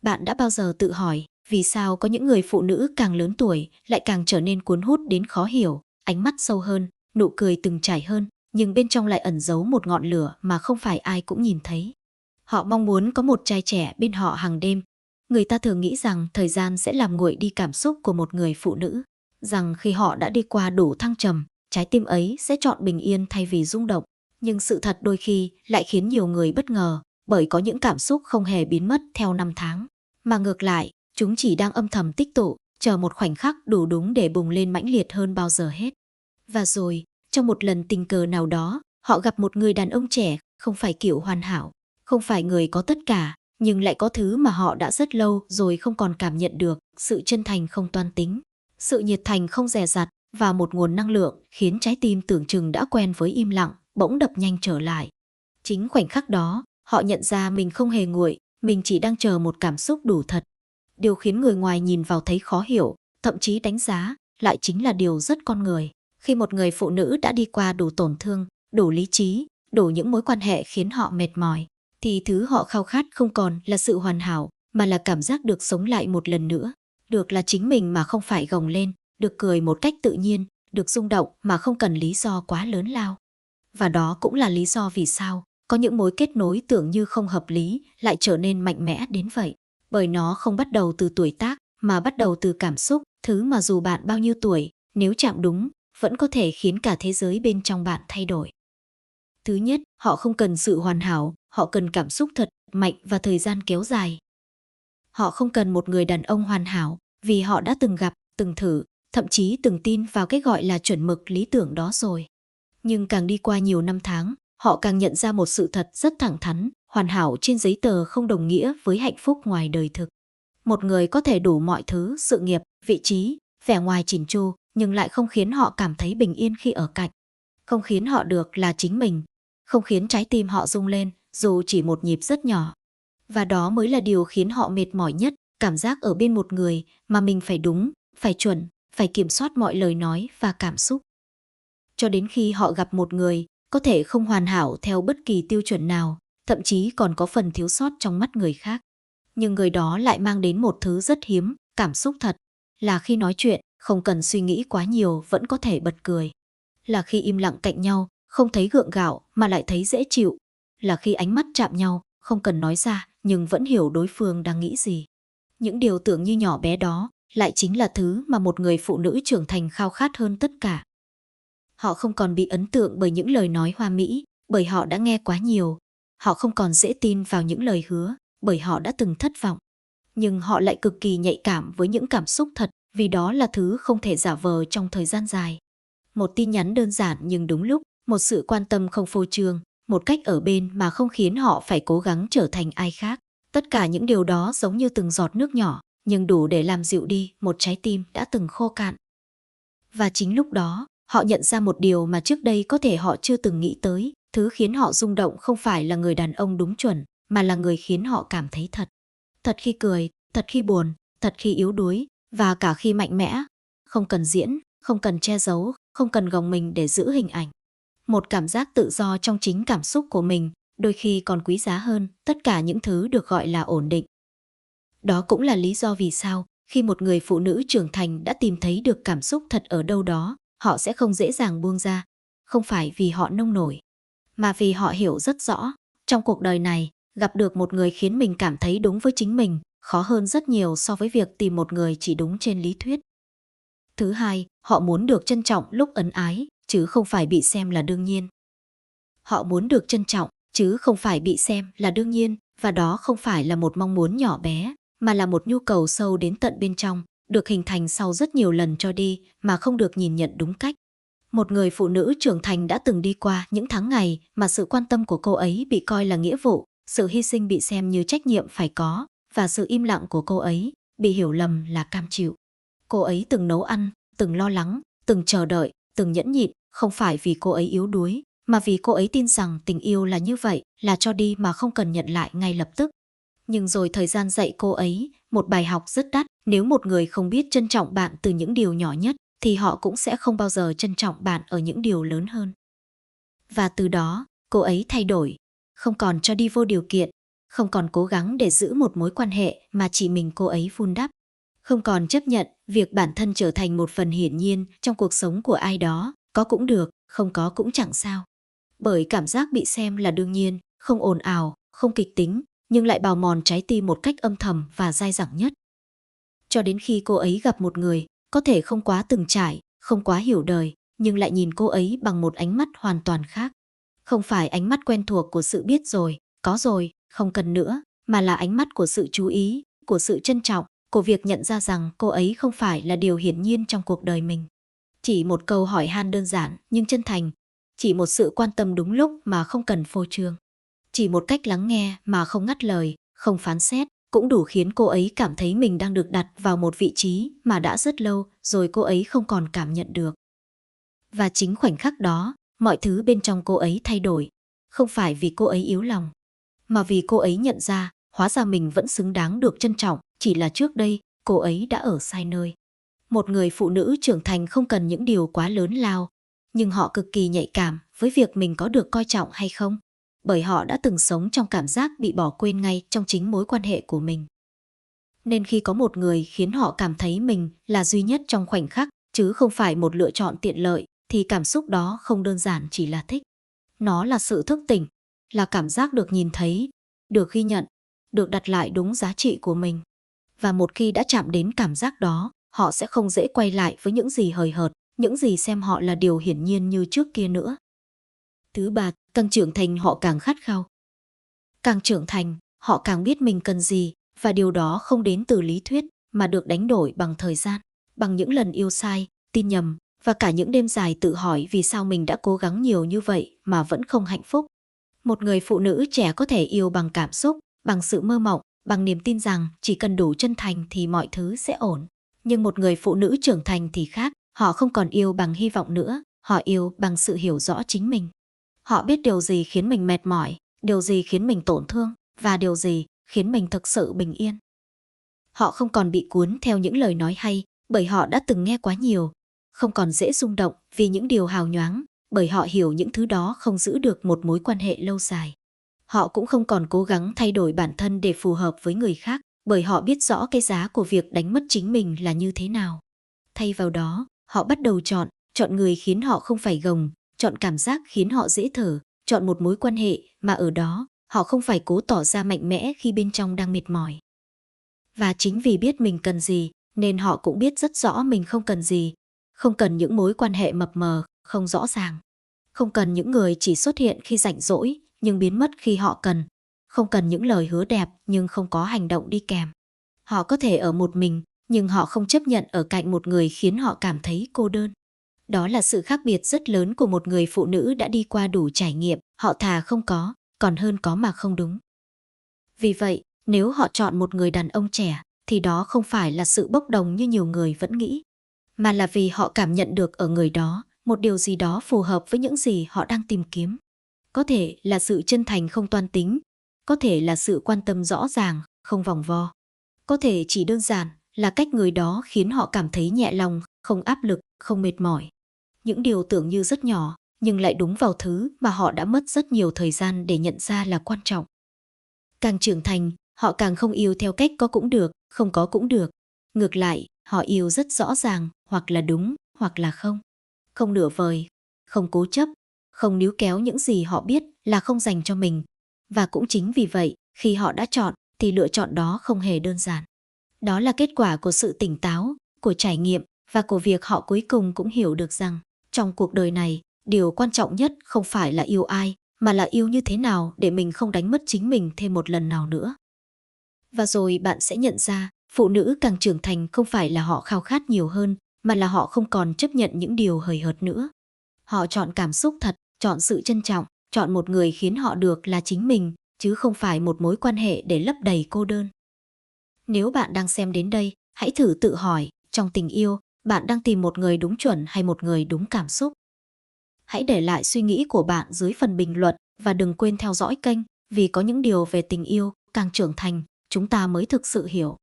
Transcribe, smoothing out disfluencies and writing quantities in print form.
Bạn đã bao giờ tự hỏi vì sao có những người phụ nữ càng lớn tuổi lại càng trở nên cuốn hút đến khó hiểu, ánh mắt sâu hơn, nụ cười từng trải hơn, nhưng bên trong lại ẩn giấu một ngọn lửa mà không phải ai cũng nhìn thấy. Họ mong muốn có một trai trẻ bên họ hàng đêm. Người ta thường nghĩ rằng thời gian sẽ làm nguội đi cảm xúc của một người phụ nữ, rằng khi họ đã đi qua đủ thăng trầm, trái tim ấy sẽ chọn bình yên thay vì rung động. Nhưng sự thật đôi khi lại khiến nhiều người bất ngờ, bởi có những cảm xúc không hề biến mất theo năm tháng, mà ngược lại, chúng chỉ đang âm thầm tích tụ, chờ một khoảnh khắc đủ đúng để bùng lên mãnh liệt hơn bao giờ hết. Và rồi, trong một lần tình cờ nào đó, họ gặp một người đàn ông trẻ, không phải kiểu hoàn hảo, không phải người có tất cả, nhưng lại có thứ mà họ đã rất lâu rồi không còn cảm nhận được, sự chân thành không toan tính, sự nhiệt thành không dè dặt, và một nguồn năng lượng khiến trái tim tưởng chừng đã quen với im lặng, bỗng đập nhanh trở lại. Chính khoảnh khắc đó, họ nhận ra mình không hề nguội, mình chỉ đang chờ một cảm xúc đủ thật. Điều khiến người ngoài nhìn vào thấy khó hiểu, thậm chí đánh giá, lại chính là điều rất con người. Khi một người phụ nữ đã đi qua đủ tổn thương, đủ lý trí, đủ những mối quan hệ khiến họ mệt mỏi, thì thứ họ khao khát không còn là sự hoàn hảo, mà là cảm giác được sống lại một lần nữa. Được là chính mình mà không phải gồng lên, được cười một cách tự nhiên, được rung động mà không cần lý do quá lớn lao. Và đó cũng là lý do vì sao có những mối kết nối tưởng như không hợp lý lại trở nên mạnh mẽ đến vậy. Bởi nó không bắt đầu từ tuổi tác, mà bắt đầu từ cảm xúc, thứ mà dù bạn bao nhiêu tuổi, nếu chạm đúng, vẫn có thể khiến cả thế giới bên trong bạn thay đổi. Thứ nhất, họ không cần sự hoàn hảo, họ cần cảm xúc thật, mạnh và thời gian kéo dài. Họ không cần một người đàn ông hoàn hảo, vì họ đã từng gặp, từng thử, thậm chí từng tin vào cái gọi là chuẩn mực lý tưởng đó rồi. Nhưng càng đi qua nhiều năm tháng, họ càng nhận ra một sự thật rất thẳng thắn, hoàn hảo trên giấy tờ không đồng nghĩa với hạnh phúc ngoài đời thực. Một người có thể đủ mọi thứ, sự nghiệp, vị trí, vẻ ngoài chỉn chu, nhưng lại không khiến họ cảm thấy bình yên khi ở cạnh. Không khiến họ được là chính mình, không khiến trái tim họ rung lên, dù chỉ một nhịp rất nhỏ. Và đó mới là điều khiến họ mệt mỏi nhất, cảm giác ở bên một người mà mình phải đúng, phải chuẩn, phải kiểm soát mọi lời nói và cảm xúc. Cho đến khi họ gặp một người có thể không hoàn hảo theo bất kỳ tiêu chuẩn nào, thậm chí còn có phần thiếu sót trong mắt người khác. Nhưng người đó lại mang đến một thứ rất hiếm, cảm xúc thật, là khi nói chuyện, không cần suy nghĩ quá nhiều vẫn có thể bật cười. Là khi im lặng cạnh nhau, không thấy gượng gạo mà lại thấy dễ chịu. Là khi ánh mắt chạm nhau, không cần nói ra nhưng vẫn hiểu đối phương đang nghĩ gì. Những điều tưởng như nhỏ bé đó lại chính là thứ mà một người phụ nữ trưởng thành khao khát hơn tất cả. Họ không còn bị ấn tượng bởi những lời nói hoa mỹ, bởi họ đã nghe quá nhiều. Họ không còn dễ tin vào những lời hứa, bởi họ đã từng thất vọng. Nhưng họ lại cực kỳ nhạy cảm với những cảm xúc thật, vì đó là thứ không thể giả vờ trong thời gian dài. Một tin nhắn đơn giản nhưng đúng lúc, một sự quan tâm không phô trương, một cách ở bên mà không khiến họ phải cố gắng trở thành ai khác. Tất cả những điều đó giống như từng giọt nước nhỏ, nhưng đủ để làm dịu đi một trái tim đã từng khô cạn. Và chính lúc đó, họ nhận ra một điều mà trước đây có thể họ chưa từng nghĩ tới, thứ khiến họ rung động không phải là người đàn ông đúng chuẩn, mà là người khiến họ cảm thấy thật. Thật khi cười, thật khi buồn, thật khi yếu đuối, và cả khi mạnh mẽ. Không cần diễn, không cần che giấu, không cần gồng mình để giữ hình ảnh. Một cảm giác tự do trong chính cảm xúc của mình, đôi khi còn quý giá hơn tất cả những thứ được gọi là ổn định. Đó cũng là lý do vì sao, khi một người phụ nữ trưởng thành đã tìm thấy được cảm xúc thật ở đâu đó, họ sẽ không dễ dàng buông ra. Không phải vì họ nông nổi, mà vì họ hiểu rất rõ, trong cuộc đời này, gặp được một người khiến mình cảm thấy đúng với chính mình, khó hơn rất nhiều so với việc tìm một người chỉ đúng trên lý thuyết. Thứ hai, họ muốn được trân trọng lúc ân ái, chứ không phải bị xem là đương nhiên. Họ muốn được trân trọng, chứ không phải bị xem là đương nhiên, và đó không phải là một mong muốn nhỏ bé, mà là một nhu cầu sâu đến tận bên trong, được hình thành sau rất nhiều lần cho đi mà không được nhìn nhận đúng cách. Một người phụ nữ trưởng thành đã từng đi qua những tháng ngày mà sự quan tâm của cô ấy bị coi là nghĩa vụ, sự hy sinh bị xem như trách nhiệm phải có, và sự im lặng của cô ấy bị hiểu lầm là cam chịu. Cô ấy từng nấu ăn, từng lo lắng, từng chờ đợi, từng nhẫn nhịn, không phải vì cô ấy yếu đuối, mà vì cô ấy tin rằng tình yêu là như vậy, là cho đi mà không cần nhận lại ngay lập tức. Nhưng rồi thời gian dạy cô ấy một bài học rất đắt, nếu một người không biết trân trọng bạn từ những điều nhỏ nhất, thì họ cũng sẽ không bao giờ trân trọng bạn ở những điều lớn hơn. Và từ đó, cô ấy thay đổi, không còn cho đi vô điều kiện, không còn cố gắng để giữ một mối quan hệ mà chỉ mình cô ấy vun đắp. Không còn chấp nhận việc bản thân trở thành một phần hiển nhiên trong cuộc sống của ai đó, có cũng được, không có cũng chẳng sao. Bởi cảm giác bị xem là đương nhiên, không ồn ào, không kịch tính, nhưng lại bào mòn trái tim một cách âm thầm và dai dẳng nhất. Cho đến khi cô ấy gặp một người, có thể không quá từng trải, không quá hiểu đời, nhưng lại nhìn cô ấy bằng một ánh mắt hoàn toàn khác. Không phải ánh mắt quen thuộc của sự biết rồi, có rồi, không cần nữa, mà là ánh mắt của sự chú ý, của sự trân trọng, của việc nhận ra rằng cô ấy không phải là điều hiển nhiên trong cuộc đời mình. Chỉ một câu hỏi han đơn giản nhưng chân thành, chỉ một sự quan tâm đúng lúc mà không cần phô trương, chỉ một cách lắng nghe mà không ngắt lời, không phán xét, cũng đủ khiến cô ấy cảm thấy mình đang được đặt vào một vị trí mà đã rất lâu rồi cô ấy không còn cảm nhận được. Và chính khoảnh khắc đó, mọi thứ bên trong cô ấy thay đổi, không phải vì cô ấy yếu lòng, mà vì cô ấy nhận ra, hóa ra mình vẫn xứng đáng được trân trọng, chỉ là trước đây, cô ấy đã ở sai nơi. Một người phụ nữ trưởng thành không cần những điều quá lớn lao, nhưng họ cực kỳ nhạy cảm với việc mình có được coi trọng hay không, bởi họ đã từng sống trong cảm giác bị bỏ quên ngay trong chính mối quan hệ của mình. Nên khi có một người khiến họ cảm thấy mình là duy nhất trong khoảnh khắc, chứ không phải một lựa chọn tiện lợi, thì cảm xúc đó không đơn giản chỉ là thích. Nó là sự thức tỉnh, là cảm giác được nhìn thấy, được ghi nhận, được đặt lại đúng giá trị của mình. Và một khi đã chạm đến cảm giác đó, họ sẽ không dễ quay lại với những gì hời hợt, những gì xem họ là điều hiển nhiên như trước kia nữa. Thứ ba, càng trưởng thành họ càng khát khao. Càng trưởng thành, họ càng biết mình cần gì, và điều đó không đến từ lý thuyết, mà được đánh đổi bằng thời gian, bằng những lần yêu sai, tin nhầm, và cả những đêm dài tự hỏi vì sao mình đã cố gắng nhiều như vậy mà vẫn không hạnh phúc. Một người phụ nữ trẻ có thể yêu bằng cảm xúc, bằng sự mơ mộng, bằng niềm tin rằng chỉ cần đủ chân thành thì mọi thứ sẽ ổn. Nhưng một người phụ nữ trưởng thành thì khác, họ không còn yêu bằng hy vọng nữa, họ yêu bằng sự hiểu rõ chính mình. Họ biết điều gì khiến mình mệt mỏi, điều gì khiến mình tổn thương, và điều gì khiến mình thực sự bình yên. Họ không còn bị cuốn theo những lời nói hay, bởi họ đã từng nghe quá nhiều. Không còn dễ rung động vì những điều hào nhoáng, bởi họ hiểu những thứ đó không giữ được một mối quan hệ lâu dài. Họ cũng không còn cố gắng thay đổi bản thân để phù hợp với người khác, bởi họ biết rõ cái giá của việc đánh mất chính mình là như thế nào. Thay vào đó, họ bắt đầu chọn người khiến họ không phải gồng, chọn cảm giác khiến họ dễ thở, chọn một mối quan hệ mà ở đó, họ không phải cố tỏ ra mạnh mẽ khi bên trong đang mệt mỏi. Và chính vì biết mình cần gì, nên họ cũng biết rất rõ mình không cần gì. Không cần những mối quan hệ mập mờ, không rõ ràng. Không cần những người chỉ xuất hiện khi rảnh rỗi, nhưng biến mất khi họ cần. Không cần những lời hứa đẹp nhưng không có hành động đi kèm. Họ có thể ở một mình, nhưng họ không chấp nhận ở cạnh một người khiến họ cảm thấy cô đơn. Đó là sự khác biệt rất lớn của một người phụ nữ đã đi qua đủ trải nghiệm, họ thà không có, còn hơn có mà không đúng. Vì vậy, nếu họ chọn một người đàn ông trẻ, thì đó không phải là sự bốc đồng như nhiều người vẫn nghĩ, mà là vì họ cảm nhận được ở người đó một điều gì đó phù hợp với những gì họ đang tìm kiếm. Có thể là sự chân thành không toan tính, có thể là sự quan tâm rõ ràng, không vòng vo. Có thể chỉ đơn giản là cách người đó khiến họ cảm thấy nhẹ lòng, không áp lực, không mệt mỏi. Những điều tưởng như rất nhỏ, nhưng lại đúng vào thứ mà họ đã mất rất nhiều thời gian để nhận ra là quan trọng. Càng trưởng thành, họ càng không yêu theo cách có cũng được, không có cũng được. Ngược lại, họ yêu rất rõ ràng, hoặc là đúng, hoặc là không. Không nửa vời, không cố chấp, không níu kéo những gì họ biết là không dành cho mình. Và cũng chính vì vậy, khi họ đã chọn, thì lựa chọn đó không hề đơn giản. Đó là kết quả của sự tỉnh táo, của trải nghiệm, và của việc họ cuối cùng cũng hiểu được rằng, trong cuộc đời này, điều quan trọng nhất không phải là yêu ai, mà là yêu như thế nào để mình không đánh mất chính mình thêm một lần nào nữa. Và rồi bạn sẽ nhận ra, phụ nữ càng trưởng thành không phải là họ khao khát nhiều hơn, mà là họ không còn chấp nhận những điều hời hợt nữa. Họ chọn cảm xúc thật, chọn sự trân trọng, chọn một người khiến họ được là chính mình, chứ không phải một mối quan hệ để lấp đầy cô đơn. Nếu bạn đang xem đến đây, hãy thử tự hỏi, trong tình yêu, bạn đang tìm một người đúng chuẩn hay một người đúng cảm xúc? Hãy để lại suy nghĩ của bạn dưới phần bình luận và đừng quên theo dõi kênh, vì có những điều về tình yêu, càng trưởng thành, chúng ta mới thực sự hiểu.